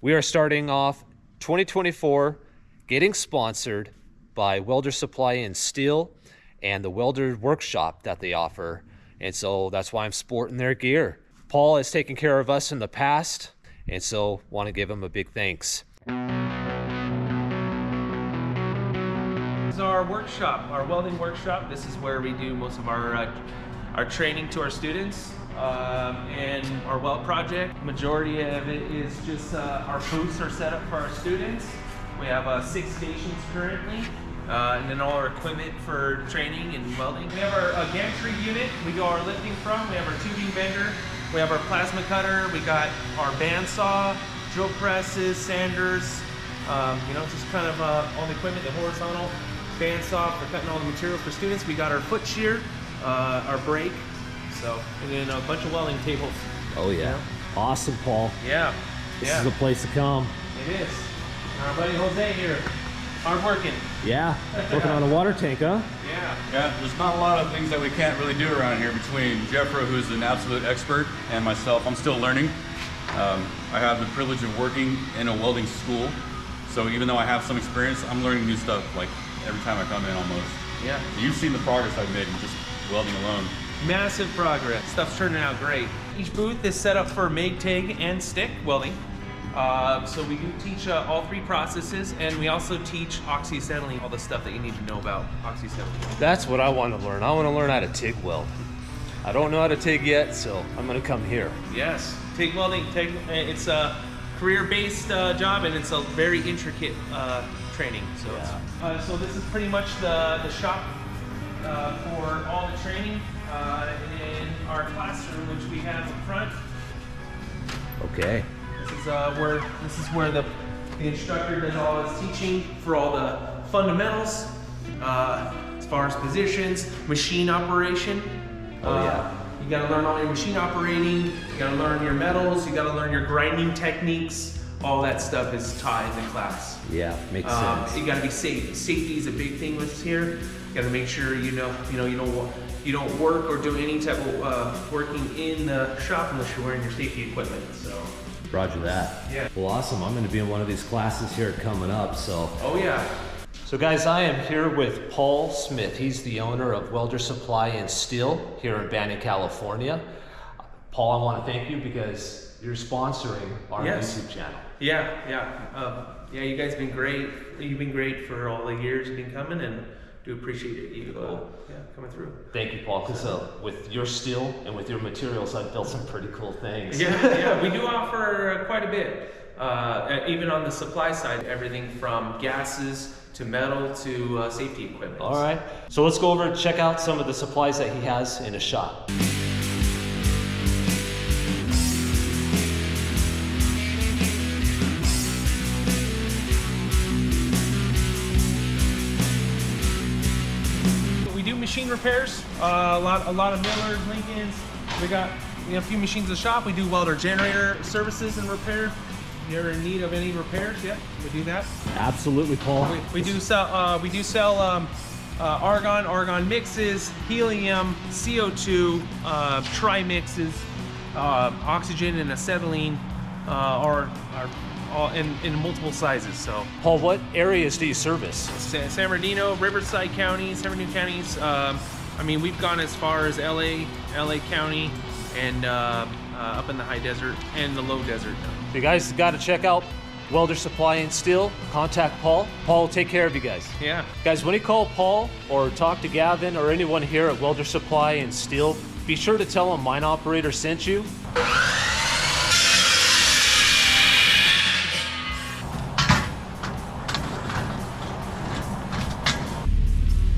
We are starting off 2024 getting sponsored by Weldors Supply in Steel and the Weldors Workshop that they offer. And so that's why I'm sporting their gear. Paul has taken care of us in the past, and so want to give him a big thanks. This is our workshop, our welding workshop. This is where we do most of our training to our students and our weld project. Majority of it is just our booths are set up for our students. We have 6 stations currently, and then all our equipment for training and welding. We have our gantry unit we do our lifting from. We have our tubing bender. We have our plasma cutter. We got our bandsaw, drill presses, sanders. You know, just kind of all the equipment, the horizontal bandsaw for cutting all the material for students. We got our foot shear, our brake, and then a bunch of welding tables. Oh yeah. You know? Awesome, Paul. Yeah. This is the place to come. It is. Our buddy Jose here, hard working. Yeah, working on a water tank, huh? Yeah, there's not a lot of things that we can't really do around here between Jeffro, who's an absolute expert, and myself. I'm still learning. I have the privilege of working in a welding school, so even though I have some experience, I'm learning new stuff like every time I come in almost. Yeah. You've seen the progress I've made in just welding alone. Massive progress. Stuff's turning out great. Each booth is set up for MIG, TIG, and stick welding. So we do teach all 3 processes, and we also teach Oxy-Acetylene, all the stuff that you need to know about Oxy-Acetylene. That's what I want to learn. I want to learn how to TIG weld. I don't know how to TIG yet, so I'm going to come here. Yes, TIG welding, it's a career-based job, and it's a very intricate training. So, yeah. So this is pretty much the shop for all the training in our classroom, which we have up front. Okay. This is where the instructor does all his teaching for all the fundamentals, as far as positions, machine operation. Oh yeah. You got to learn all your machine operating. You got to learn your metals. You got to learn your grinding techniques. All that stuff is taught in the class. Yeah, makes sense. You got to be safe. Safety is a big thing with here. You got to make sure you don't work or do any type of working in the shop unless you're wearing your safety equipment. So. Roger that. Yeah. Well, awesome. I'm going to be in one of these classes here coming up, so. Oh yeah. So guys, I am here with Paul Smith. He's the owner of Weldors Supply in Steel here in Banning, California. Paul, I want to thank you because you're sponsoring our YouTube channel. Yeah. You guys have been great. You've been great for all the years you've been coming, and do appreciate you coming through. Thank you, Paul, because with your steel and with your materials, I've built some pretty cool things. Yeah, we do offer quite a bit. Even on the supply side, everything from gases to metal to safety equipment. All right, so let's go over and check out some of the supplies that he has in his shop. Machine repairs, a lot of Millers, Lincolns. We have a few machines in the shop. We do welder generator services and repair. If you're in need of any repairs, yeah, we do that. Absolutely, Paul. We do sell argon mixes, helium, CO2, tri-mixes, oxygen and acetylene, are all in multiple sizes. So, Paul, what areas do you service? San Bernardino, Riverside County, San Bernardino counties. I mean, we've gone as far as LA County, and up in the high desert and the low desert. You guys got to check out Weldors Supply in Steel. Contact Paul. Paul will take care of you guys. Yeah. Guys, when you call Paul or talk to Gavin or anyone here at Weldors Supply in Steel, be sure to tell them Mine Operator sent you.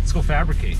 Let's go fabricate.